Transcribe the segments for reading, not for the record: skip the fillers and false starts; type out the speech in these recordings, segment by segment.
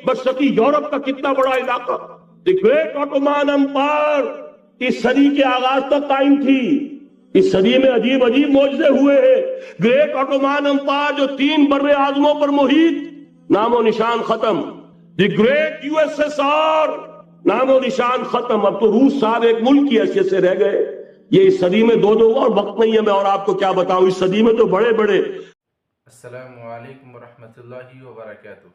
बशर्की Europe का कितना बड़ा इलाका, द ग्रेट ऑटोमान एम्पायर इस सदी के आगाज तक कायम थी। इस सदी में अजीब अजीब मौजज़े हुए हैं। ग्रेट ऑटोमान एम्पायर जो 3 बर्रे आज़मों पर मुहित, नामो निशान खत्म। द ग्रेट यूएसएसआर, नामो निशान खत्म। अब तो रूस साहब एक मुल्क की हैसियत से रह गए। ये इस सदी में दो और वक्त नहीं है मैं और आपको क्या बताऊं। इस सदी में तो बड़े बड़े। अस्सलामु अलैकुम वरहमतुल्लाहि वबरकातुहू।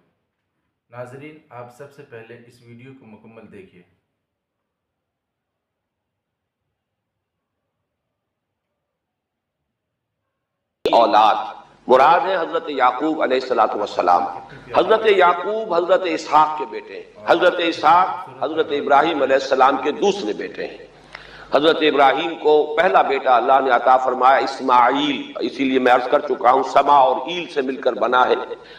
नाज़रीन, आप सबसे पहले इस वीडियो को मुकम्मल देखिए। औलाद मुराद है हजरत याकूब अलैहिस्सलातु वस्सलाम। हजरत याकूब हजरत इसहाक के बेटे हैं। हजरत इसहाक हजरत इब्राहिम अलैहिस्सलाम के दूसरे बेटे हैं। हजरत इब्राहिम को पहला बेटा अल्लाह ने अता फरमाया इस्माइल। इसीलिए मैं अर्ज कर चुका हूं, समा और ईल से मिलकर बना है।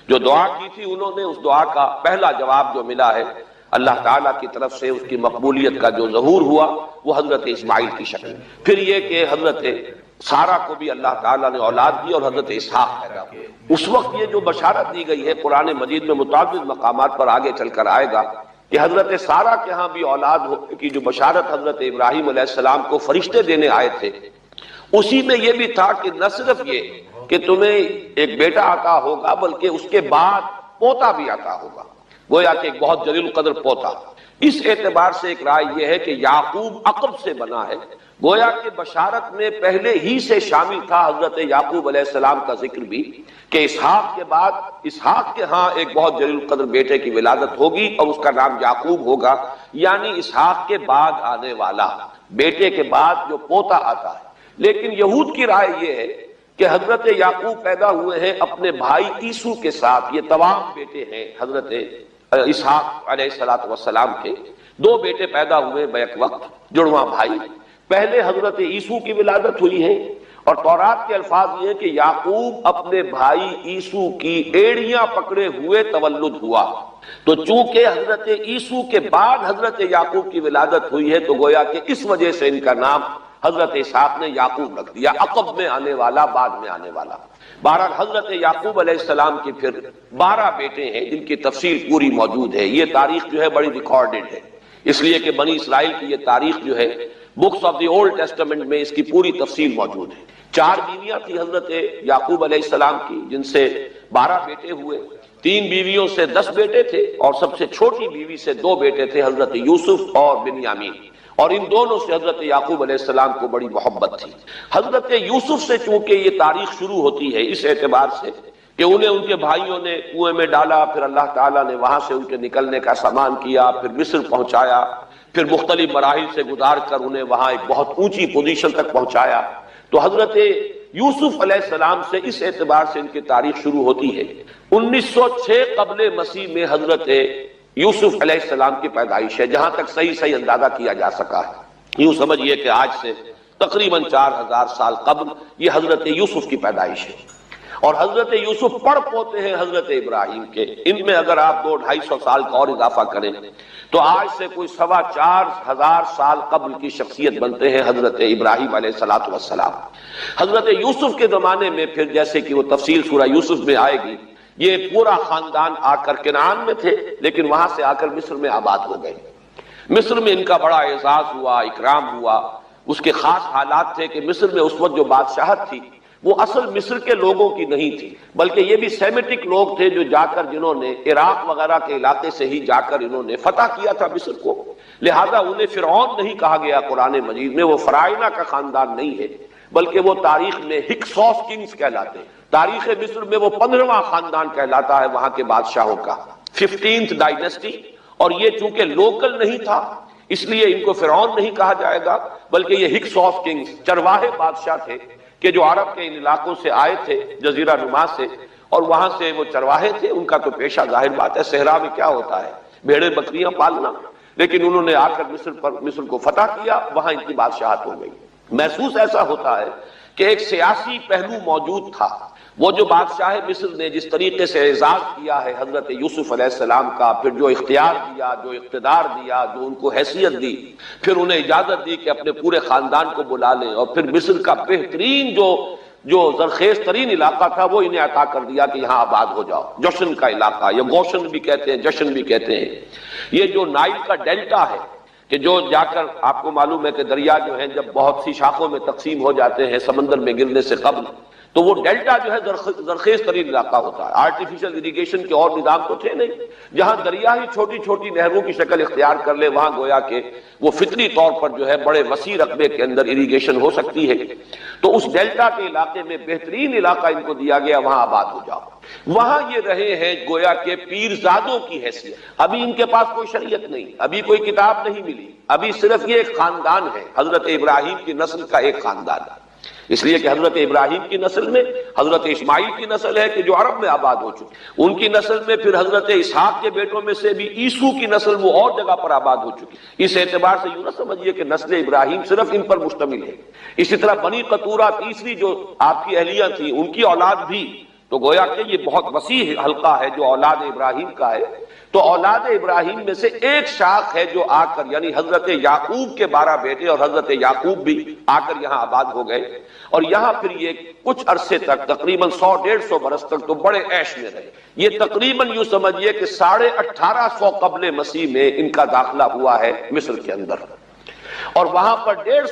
जो दुआ की थी उन्होंने, उस दुआ का पहला जवाब जो मिला है अल्लाह ताला की तरफ से, उसकी मकबूलियत का जो ज़हूर हुआ वो हजरत इस्माइल की शक्ल। फिर ये कि हजरत सारा को भी अल्लाह ताला ने औलाद दी और हजरत इसहाक पैदा हुए। उस वक्त ये जो बशारत दी गई है कुरान मजीद में मुताबिक मकामात पर आगे चलकर आएगा कि हजरत सारा के यहाँ भी औलाद होने की जो बशारत हजरत इब्राहिम अलैहिस्सलाम को फरिश्ते देने आए थे, उसी में यह भी था कि न सिर्फ ये कि तुम्हें एक बेटा आता होगा बल्कि उसके बाद पोता भी आता होगा, गोया कि एक बहुत जलील कदर पोता। इस एतबार से एक राय यह है कि याकूब अकब से बना है, गोया कि बशारत में पहले ही से शामिल था हजरत याकूब अलैहिस्सलाम का जिक्र भी कि इसहाक के बाद इसहाक के यहाँ एक बहुत जलील कदर बेटे की विलादत होगी और उसका नाम याकूब होगा, यानी इसहाक के बाद आने वाला, बेटे के बाद जो पोता आता है। लेकिन यहूद की राय यह है कि हजरत याकूब पैदा हुए हैं अपने भाई ईसू के साथ। ये तमाम बेटे हैं हजरत इसहाक अलैहिस्सलातु वस्सलाम के। 2 बेटे पैदा हुए बैक वक्त, जुड़वा भाई। पहले हजरत ईसू की विलादत हुई है और तौरात के अल्फाज ये कि याकूब अपने भाई ईसू की एड़ियां पकड़े हुए तवल्लुद हुआ। तो चूंकि हजरत ईसू के बाद हजरत याकूब की विलादत हुई है तो गोया कि इस वजह से इनका नाम हजरत इसहाक ने याकूब रख दिया, अकब में आने वाला, बाद में आने वाला। बहरहाल हजरत याकूब अलैहिस्सलाम के फिर 12 बेटे हैं जिनकी तफसील पूरी मौजूद है। ये तारीख जो है बड़ी रिकॉर्डेड है, इसलिए कि बनी इसराइल की ये तारीख जो है books of the old testament में इसकी पूरी तफसील मौजूद है। 4 बीवियां थी हजरत याकूब अलैहिस्सलाम की, जिनसे 12 बेटे हुए। 3 बीवियों से 10 बेटे थे और सबसे छोटी बीवी से 2 बेटे थे, हजरत यूसुफ और बिन्यामीन। और इन दोनों से हजरत याकूब अलैहिस्सलाम को बड़ी मोहब्बत थी। हजरत यूसुफ से चूंकि ये तारीख शुरू होती है इस एतबार से कि उन्हें उनके भाइयों ने कुएं में डाला, फिर अल्लाह ताला ने वहां से उनके निकलने का सामान किया, फिर मिस्र पहुंचाया, फिर मुख्तलिफ मराहिल से गुजार कर उन्हें वहां एक बहुत ऊंची पोजीशन तक पहुंचाया। तो हजरत यूसुफ अलैहिस्सलाम से इस एतबार से इनकी तारीख शुरू होती है। 1906 कब्ल मसीह में हजरत यूसुफ अलैहिस्सलाम की पैदाइश है, जहां तक सही अंदाजा किया जा सका है। यूं समझिए कि आज से तकरीबन 4000 साल कब्ल ये हजरत यूसुफ की पैदाइश है। और हजरत यूसुफ पढ़ पोते हैं हजरत इब्राहिम के। इनमें अगर आप 200-250 साल का और इजाफा करें तो आज से कोई 4,2500 साल कब्ल की शख्सियत बनते हैं हजरत इब्राहिम अलैहिस्सलातु वस्सलाम। हजरत यूसुफ के जमाने में फिर जैसे कि वो तफसील सूरह यूसुफ में आएगी, ये पूरा खानदान आकर केनान में थे लेकिन वहां से आकर मिस्र में आबाद हो गए। मिस्र में इनका बड़ा एजाज हुआ, इकराम हुआ। उसके खास हालात थे कि मिस्र में उस वक्त जो बादशाहत थी वो असल मिस्र के लोगों की नहीं थी, बल्कि ये भी सेमेटिक लोग थे जो जाकर जिन्होंने इराक वगैरह के इलाके से ही जाकर इन्होंने फतह किया था मिस्र को। लिहाजा उन्हें फिरौन नहीं कहा गया कुरान मजीद में। वो फराइना का खानदान नहीं है बल्कि वो तारीख में हिक्सोस किंग्स कहलाते हैं। तारीख मिस्र में वो 15वां खानदान कहलाता है वहां के बादशाहों का, 15th डायनेस्टी। और ये चूंकि लोकल नहीं था इसलिए इनको फिरौन नहीं कहा जाएगा बल्कि ये हिक्सोस किंग्स चरवाहे बादशाह थे कि जो अरब के इन इलाकों से आए थे जजीरा नुमा से, और वहां से वो चरवाहे थे। उनका तो पेशा जाहिर बात है सहरा में क्या होता है, भेड़े बकरियां पालना। लेकिन उन्होंने आकर मिस्र को फतह किया, वहां इनकी बादशाहत हो गई। महसूस ऐसा होता है कि एक सियासी पहलू मौजूद था। वो जो बादशाह मिस्र ने जिस तरीके से एजाज किया है हजरत यूसुफ अलैहिस्सलाम का, फिर जो इख्तियार दिया, जो इख्तिदार दिया, जो उनको हैसियत दी, फिर उन्हें इजाजत दी कि अपने पूरे खानदान को बुला लें, और फिर मिस्र का बेहतरीन जो جو زرخیز ترین علاقہ تھا وہ انہیں عطا کر دیا کہ یہاں آباد ہو جاؤ. جشن کا علاقہ، یا گوشن بھی کہتے ہیں، جشن بھی کہتے ہیں. یہ جو نائل کا ڈیلٹا ہے کہ جو جا کر آپ کو معلوم ہے کہ دریا جو ہیں جب بہت سی شاخوں میں تقسیم ہو جاتے ہیں سمندر میں گرنے سے قبل، تو وہ ڈیلٹا جو ہے زرخیز ترین علاقہ ہوتا ہے. آرٹیفیشل اریگیشن کے اور نظام تو تھے نہیں. جہاں دریا ہی چھوٹی چھوٹی نہروں کی شکل اختیار کر لے وہاں گویا کہ وہ فطری طور پر جو ہے بڑے وسیع رقبے کے اندر اریگیشن ہو سکتی ہے. تو اس ڈیلٹا کے علاقے میں بہترین علاقہ ان کو دیا گیا، وہاں آباد ہو جاؤ. وہاں یہ رہے ہیں گویا کہ پیرزادوں کی حیثیت. ابھی ان کے پاس کوئی شریعت نہیں، ابھی کوئی کتاب نہیں ملی، ابھی صرف یہ ایک خاندان ہے، حضرت ابراہیم کی نسل کا ایک خاندان ہے. اس لیے کہ حضرت ابراہیم کی نسل میں حضرت اسماعیل کی نسل ہے کہ جو عرب میں آباد ہو چکی، ان کی نسل میں پھر حضرت اسحاق کے بیٹوں میں سے بھی عیسو کی نسل وہ اور جگہ پر آباد ہو چکی. اس اعتبار سے یوں نہ سمجھیے کہ نسل ابراہیم صرف ان پر مشتمل ہے. اسی طرح بنی قطورہ تیسری جو آپ کی اہلیہ تھی ان کی اولاد بھی، تو گویا کہ یہ بہت وسیع حلقہ ہے جو اولاد ابراہیم کا ہے. تو اولاد ابراہیم میں سے ایک شاخ ہے جو آ کر، یعنی حضرت یعقوب کے 12 بیٹے اور حضرت یعقوب بھی آ کر یہاں آباد ہو گئے، اور یہاں پھر یہ کچھ عرصے تک تقریباً 100-150 برس تک تو بڑے عیش میں رہے. یہ تقریباً یوں سمجھیے کہ 1850 قبل مسیح میں ان کا داخلہ ہوا ہے مصر کے اندر، اور وہاں پر 150